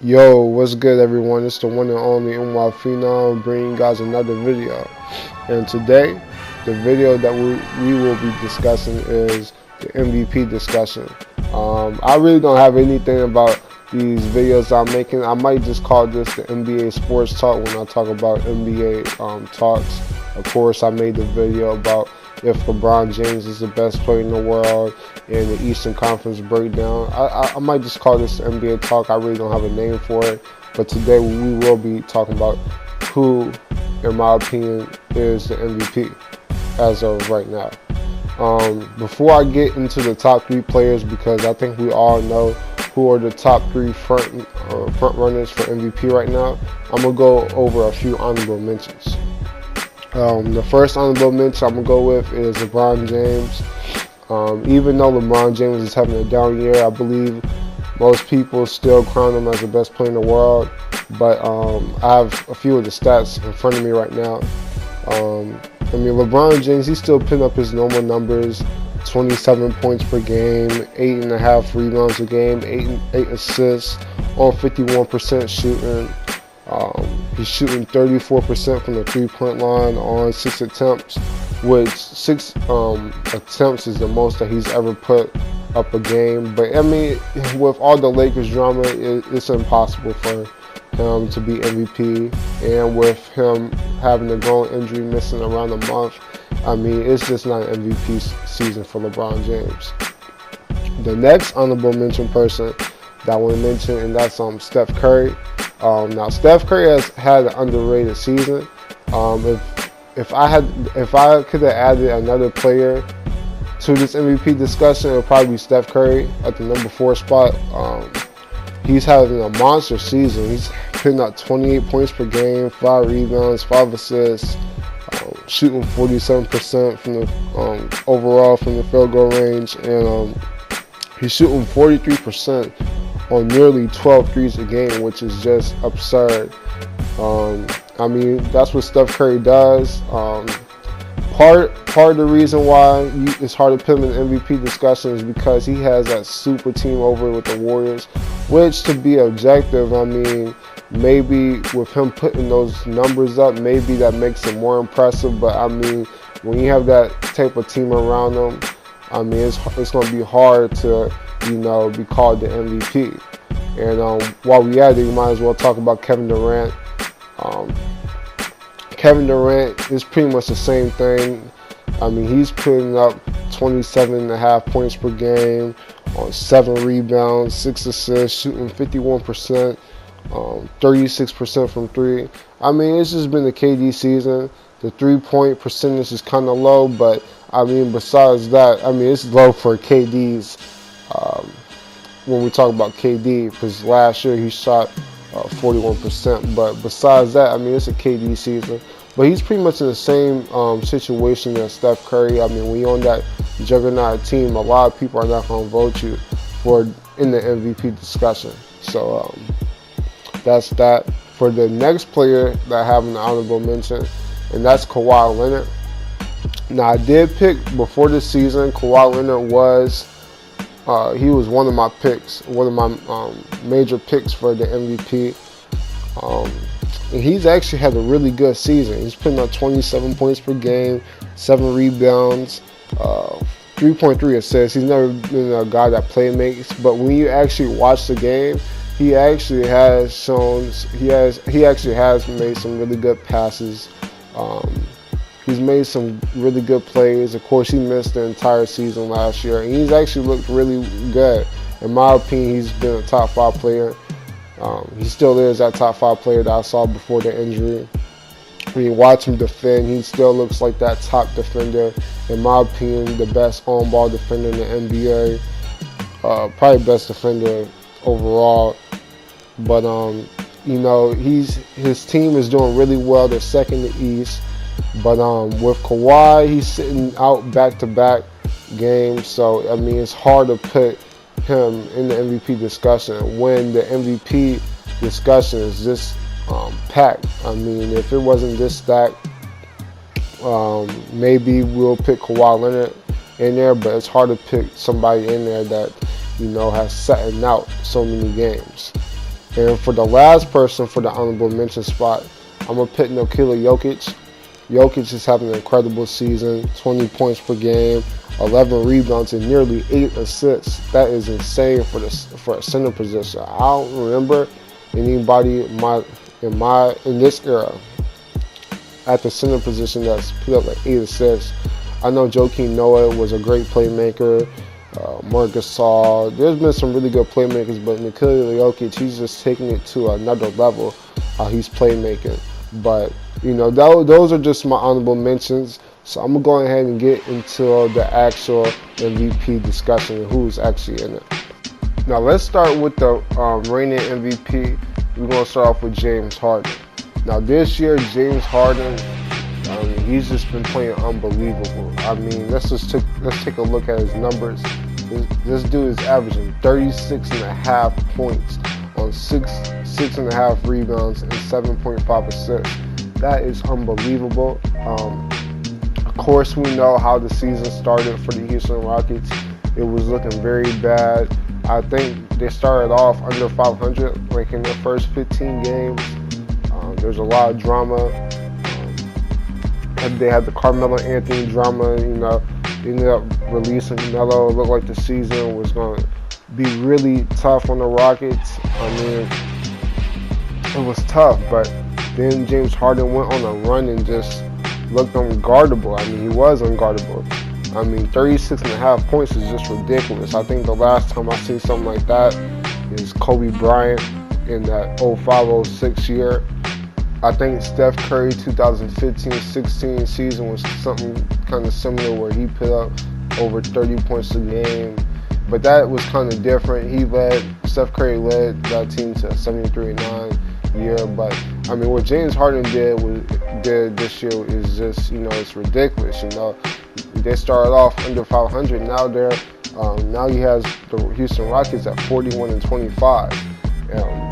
Yo, what's good, everyone? It's the one and only NY Phenom bringing you guys another video. And today, the video that we will be discussing is the MVP discussion. I really don't have anything about these videos I'm making. I might just call this the NBA Sports Talk when I talk about NBA talks. Of course, I made the video about if LeBron James is the best player in the world in the Eastern Conference breakdown. I might just call this NBA Talk. I really don't have a name for it. But today we will be talking about who, in my opinion, is the MVP as of right now. Before I get into the top three players, because I think we all know who are the top three front runners for MVP right now, I'm going to go over a few honorable mentions. The first honorable mention I'm going to go with is LeBron James. Even though LeBron James is having a down year, I believe most people still crown him as the best player in the world. But I have a few of the stats in front of me right now. LeBron James, he's still putting up his normal numbers: 27 points per game, 8.5 rebounds a game, 8 assists, on 51% shooting. He's shooting 34% from the three-point line on 6 attempts, which 6 attempts is the most that he's ever put up a game. But with all the Lakers drama, it's impossible for him to be MVP, and with him having a groin injury, missing around a month, it's just not an MVP season for LeBron James. The next honorable mention person that I want to mention, and that's Steph Curry. Now Steph Curry has had an underrated season. If I could have added another player to this MVP discussion, it would probably be Steph Curry at the number 4 spot. He's having a monster season. He's putting up 28 points per game, 5 rebounds, 5 assists, shooting 47% from the overall from the field goal range, and he's shooting 43% on nearly 12 threes a game, which is just absurd. That's what Steph Curry does. Part of the reason why it's hard to put him in the MVP discussion is because he has that super team over with the Warriors, which, to be objective, maybe with him putting those numbers up, maybe that makes him more impressive. But when you have that type of team around him, it's going to be hard to be called the MVP. And while we at it, we might as well talk about Kevin Durant. Kevin Durant is pretty much the same thing. He's putting up 27.5 points per game, on 7 rebounds, 6 assists, shooting 51%, 36% from 3. It's just been the KD season. The 3-point percentage is kind of low, but besides that, it's low for KD's. When we talk about KD, because last year he shot 41%, but besides that, it's a KD season. But he's pretty much in the same situation as Steph Curry. When you're on that juggernaut team, a lot of people are not going to vote you in the MVP discussion. So that's that. For the next player that I have an honorable mention, and that's Kawhi Leonard. Now, I did pick before this season. Kawhi Leonard was one of my picks, one of my major picks for the MVP. And he's actually had a really good season. He's putting up 27 points per game, 7 rebounds, 3.3 assists. He's never been a guy that play makes, but when you actually watch the game, he actually has made some really good passes. He's made some really good plays. Of course, he missed the entire season last year, and he's actually looked really good. In my opinion, he's been a top 5 player. He still is that top 5 player that I saw before the injury. When you watch him defend, he still looks like that top defender. In my opinion, the best on-ball defender in the NBA. Probably best defender overall. But his team is doing really well. They're second in the East. But with Kawhi, he's sitting out back-to-back games, so it's hard to put him in the MVP discussion when the MVP discussion is this packed. If it wasn't this stacked, maybe we'll pick Kawhi Leonard in there, but it's hard to pick somebody in there that has sat out so many games. And for the last person for the honorable mention spot, I'm going to pick Nikola Jokic. Jokic is having an incredible season, 20 points per game, 11 rebounds, and nearly 8 assists. That is insane for a center position. I don't remember anybody in this era at the center position that's put up like 8 assists. I know Joakim Noah was a great playmaker. Marc Gasol. There's been some really good playmakers, but Nikola Jokic, he's just taking it to another level how he's playmaking. But you know, those are just my honorable mentions. So I'm gonna go ahead and get into the actual MVP discussion and who's actually in it. Now let's start with the reigning MVP. We're gonna start off with James Harden. Now this year, James Harden, he's just been playing unbelievable. I mean, let's take a look at his numbers. This dude is averaging 36.5 points on 6.5 rebounds and 7.5 assists. That is unbelievable. Of course, we know how the season started for the Houston Rockets. It was looking very bad. I think they started off under 500, like in their first 15 games. There's a lot of drama. They had the Carmelo Anthony drama. You know, they ended up releasing Melo. It looked like the season was going to be really tough on the Rockets. I mean, it was tough, but then James Harden went on a run and just looked unguardable. I mean, he was unguardable. I mean, 36.5 points is just ridiculous. I think the last time I seen something like that is Kobe Bryant in that 05-06 year. I think Steph Curry 2015-16 season was something kind of similar where he put up over 30 points a game. But that was kind of different. Steph Curry led that team to a 73-9 year. But I mean, what James Harden did this year is just, you know, it's ridiculous. You know, they started off under 500. Now he has the Houston Rockets at 41-25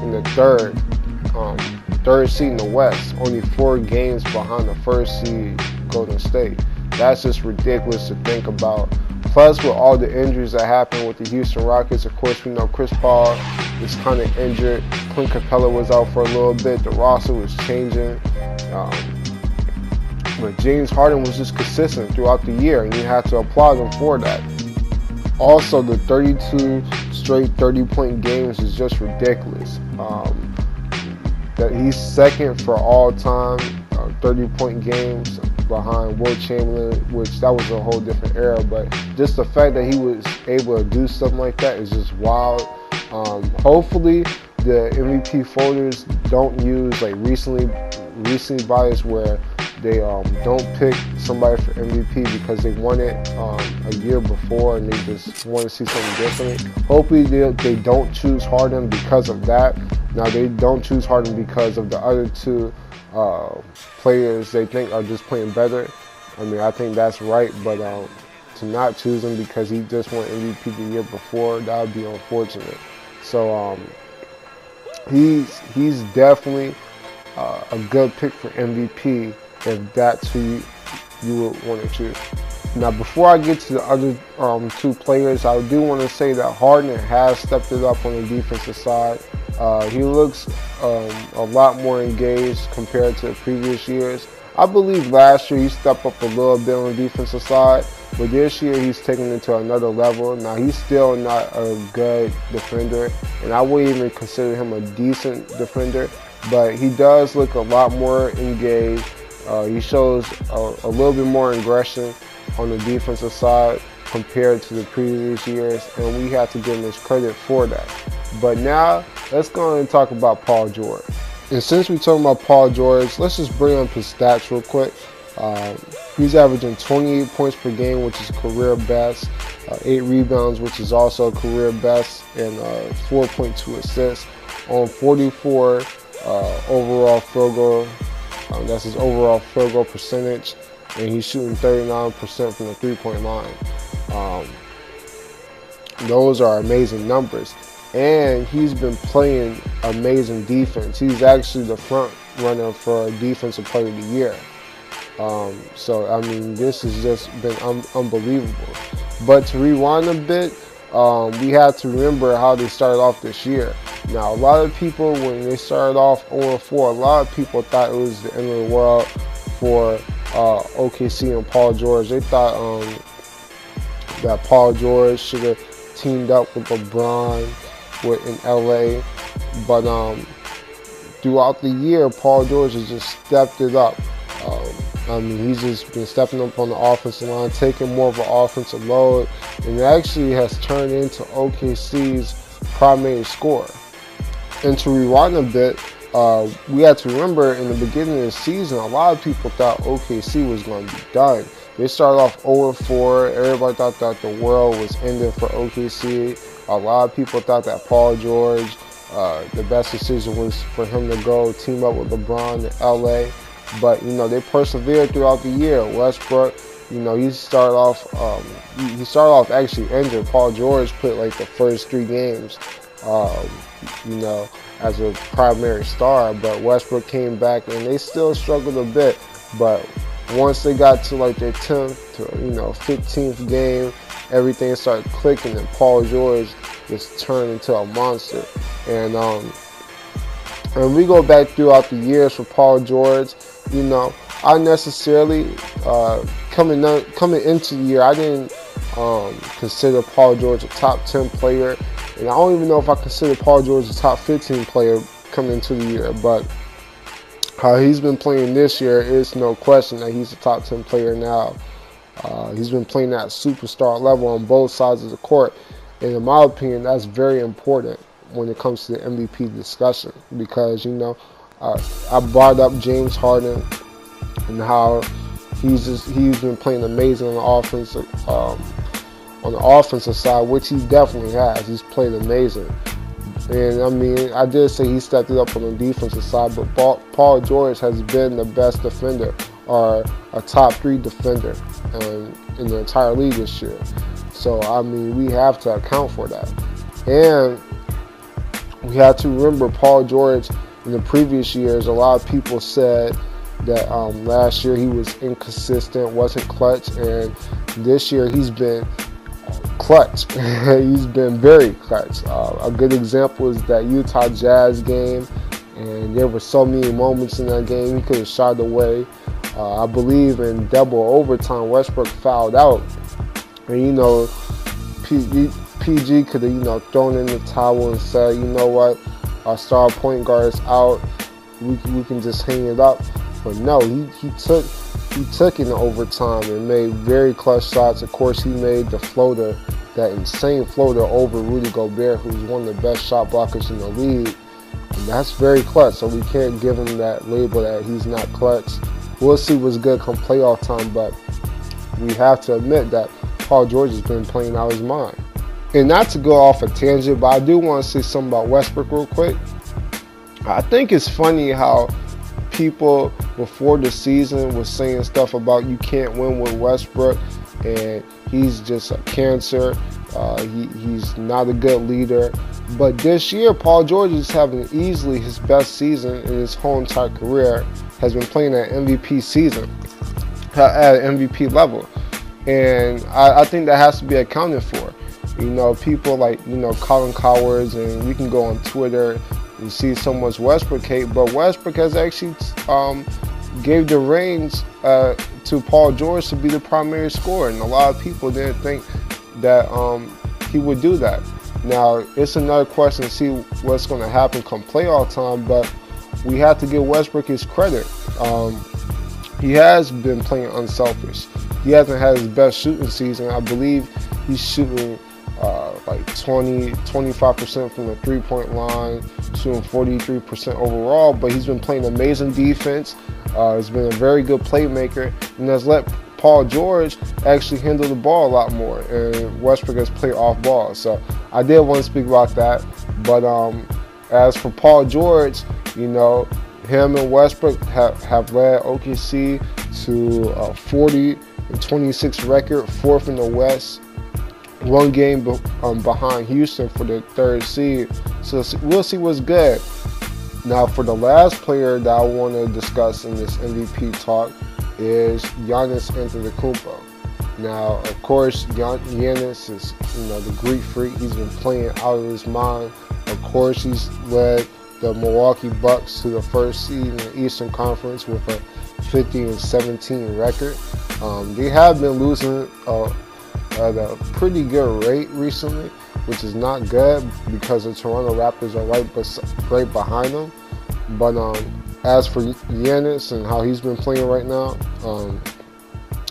in the third seed in the West, only 4 games behind the first seed Golden State. That's just ridiculous to think about. Plus, with all the injuries that happened with the Houston Rockets, of course, we know Chris Paul is kind of injured. Clint Capella was out for a little bit. The roster was changing. But James Harden was just consistent throughout the year, and you have to applaud him for that. Also, the 32 straight 30-point games is just ridiculous. That he's second for all time 30-point games behind Will Chamberlain, which that was a whole different era. But just the fact that he was able to do something like that is just wild. Hopefully, the MVP folders don't use like recently bias where they don't pick somebody for MVP because they won it a year before and they just want to see something different. Hopefully they don't choose Harden because of that. Now they don't choose Harden because of the other two players they think are just playing better. I mean, I think that's right, but to not choose him because he just won MVP the year before, that would be unfortunate. So he's definitely a good pick for MVP if that's who you would want to choose. Now, before I get to the other two players, I do want to say that Harden has stepped it up on the defensive side. He looks a lot more engaged compared to previous years. I believe last year he stepped up a little bit on the defensive side, but this year he's taken it to another level. Now, he's still not a good defender, and I wouldn't even consider him a decent defender, but he does look a lot more engaged. He shows a little bit more aggression on the defensive side compared to the previous years, and we have to give him his credit for that. But now, let's go and talk about Paul George. And since we're talking about Paul George, let's just bring up his stats real quick. He's averaging 28 points per game, which is career best, 8 rebounds, which is also career best, and 4.2 assists on 44 overall field goal. That's his overall field goal percentage, and he's shooting 39% from the three-point line. Those are amazing numbers. And he's been playing amazing defense. He's actually the front runner for Defensive Player of the Year. So, I mean, this has just been unbelievable. But to rewind a bit, we have to remember how they started off this year. Now, a lot of people, when they started off 0-4, a lot of people thought it was the end of the world for OKC and Paul George. They thought that Paul George should have teamed up with LeBron in LA, but throughout the year, Paul George has just stepped it up. He's just been stepping up on the offensive line, taking more of an offensive load, and it actually has turned into OKC's primary scorer. And to rewind a bit, we have to remember in the beginning of the season, a lot of people thought OKC was going to be done. They started off 0-4. Everybody thought that the world was ending for OKC. A lot of people thought that Paul George, the best decision was for him to go team up with LeBron in LA. But, they persevered throughout the year. Westbrook, he started off actually injured. Paul George put like the first 3 games, as a primary star. But Westbrook came back and they still struggled a bit. But once they got to like their 10th to 15th game, everything started clicking, and Paul George just turned into a monster. And we go back throughout the years for Paul George. I necessarily coming into the year, I didn't consider Paul George a top 10 player, and I don't even know if I consider Paul George a top 15 player coming into the year. But how he's been playing this year, is no question that he's a top 10 player now. He's been playing at superstar level on both sides of the court, and in my opinion, that's very important when it comes to the MVP discussion, because I brought up James Harden and how he's been playing amazing on the offensive side, which he definitely has. He's played amazing. And I did say he stepped it up on the defensive side, but Paul George has been the best defender, or a top 3 defender in the entire league this year. So we have to account for that. And we have to remember Paul George in the previous years, a lot of people said that last year he was inconsistent, wasn't clutch, and this year he's been clutch. He's been very clutch. A good example is that Utah Jazz game, and there were so many moments in that game he could have shot away. I believe in double overtime, Westbrook fouled out, and PG could have thrown in the towel and said, you know what, our star point guard is out, we can just hang it up. But no, he took in the overtime and made very clutch shots. Of course, he made the floater, that insane floater over Rudy Gobert, who's one of the best shot blockers in the league. And that's very clutch, so we can't give him that label that he's not clutch. We'll see what's good come playoff time, but we have to admit that Paul George has been playing out his mind. And not to go off a tangent, but I do want to say something about Westbrook real quick. I think it's funny how people before the season was saying stuff about you can't win with Westbrook and he's just a cancer. He's not a good leader. But this year, Paul George is having easily his best season in his whole entire career. Has been playing at MVP season, at MVP level. And I think that has to be accounted for. People like, Colin Cowers, and we can go on Twitter and see so much Westbrook hate, but Westbrook has actually gave the reins to Paul George to be the primary scorer, and a lot of people didn't think that he would do that. Now, it's another question to see what's going to happen come playoff time, but we have to give Westbrook his credit. He has been playing unselfish. He hasn't had his best shooting season. I believe he's shooting like 25% from the three-point line, shooting 43% overall, but he's been playing amazing defense. He's been a very good playmaker, and has let Paul George actually handle the ball a lot more, and Westbrook has played off ball. So I did want to speak about that. But as for Paul George, him and Westbrook have led OKC to a 40-26 record, 4th in the West, 1 game behind Houston for the 3rd seed. So we'll see what's good. Now, for the last player that I want to discuss in this MVP talk is Giannis Antetokounmpo. Now, of course, Giannis is, the Greek freak. He's been playing out of his mind Of course, he's led the Milwaukee Bucks to the first seed in the Eastern Conference with a 50-17 record. They have been losing at a pretty good rate recently, which is not good because the Toronto Raptors are right behind them. But as for Giannis and how he's been playing right now,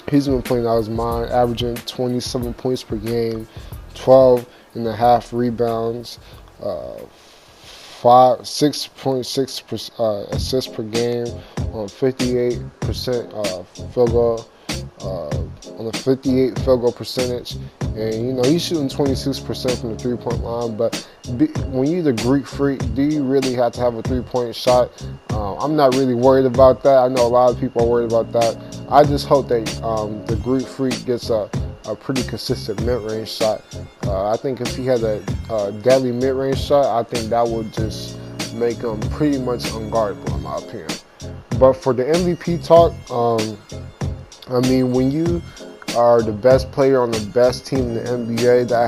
he's been playing out his mind, averaging 27 points per game, 12.5 rebounds, 6.6 assists per game on 58% field goal, on a 58 field goal percentage. And he's shooting 26% from the three-point line. But when you're the Greek freak, do you really have to have a three-point shot? I'm not really worried about that. I know a lot of people are worried about that. I just hope that the Greek freak gets a pretty consistent mid-range shot. I think if he had a deadly mid-range shot, I think that would just make him pretty much unguardable, in my opinion. But for the MVP talk, I mean, when you are the best player on the best team in the NBA, that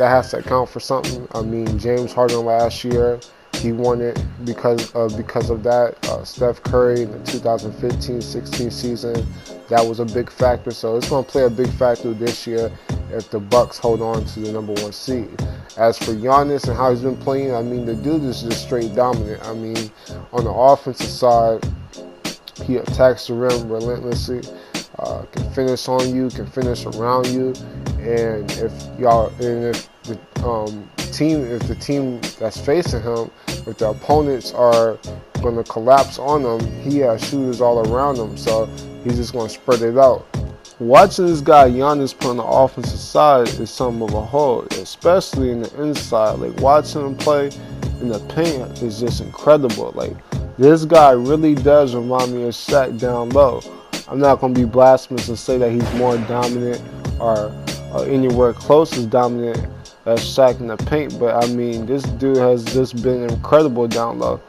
has to account for something. I mean, James Harden last year, he won it because of that. Steph Curry in the 2015-16 season, that was a big factor. So it's going to play a big factor this year if the Bucks hold on to the #1 seed. As for Giannis and how he's been playing, I mean, the dude is just straight dominant. I mean, on the offensive side, he attacks the rim relentlessly. Can finish on you, can finish around you, and if the team that's facing him, if the opponents are going to collapse on him, he has shooters all around him, so he's just going to spread it out. Watching this guy Giannis play on the offensive side is something of a whole, especially in the inside. Like, watching him play in the paint is just incredible. Like, this guy really does remind me of Shaq down low. I'm not going to be blasphemous and say that he's more dominant or anywhere close as dominant as Shaq in the paint, but I mean, this dude has just been incredible down low.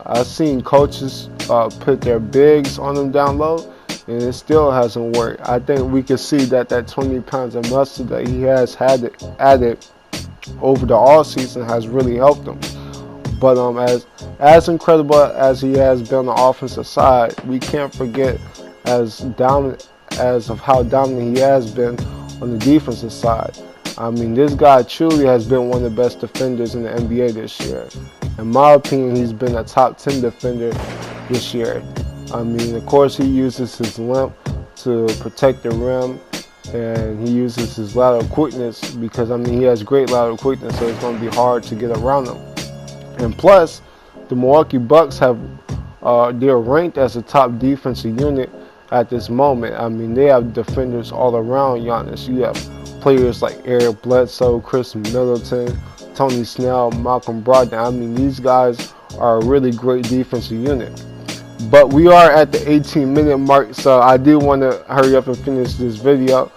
I've seen coaches put their bigs on him down low, and it still hasn't worked. I think we can see that 20 pounds of muscle that he has had added over the all season has really helped him. But as incredible as he has been on the offensive side, we can't forget as of how dominant he has been on the defensive side. I mean, this guy truly has been one of the best defenders in the NBA this year. In my opinion, he's been a top 10 defender this year. I mean, of course, he uses his length to protect the rim, and he uses his lateral quickness because, I mean, he has great lateral quickness, so it's going to be hard to get around him. And plus, the Milwaukee Bucks they're ranked as a top defensive unit at this moment. I mean, they have defenders all around Giannis. You have players like Eric Bledsoe, Chris Middleton, Tony Snell, Malcolm Brogdon. I mean, these guys are a really great defensive unit. But we are at the 18-minute mark, so I do want to hurry up and finish this video.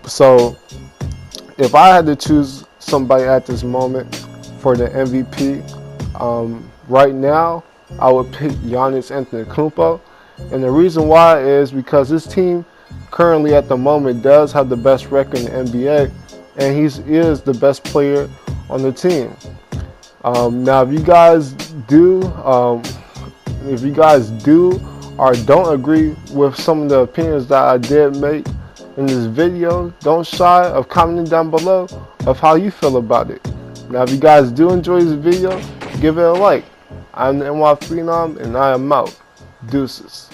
So if I had to choose somebody at this moment for the MVP, right now, I would pick Giannis Antetokounmpo. And the reason why is because this team currently at the moment does have the best record in the NBA, and he is the best player on the team. Now, if you guys do or don't agree with some of the opinions that I did make in this video, don't shy of commenting down below of how you feel about it. Now, if you guys do enjoy this video, give it a like. I'm the NY Phenom, and I am out. Deuces.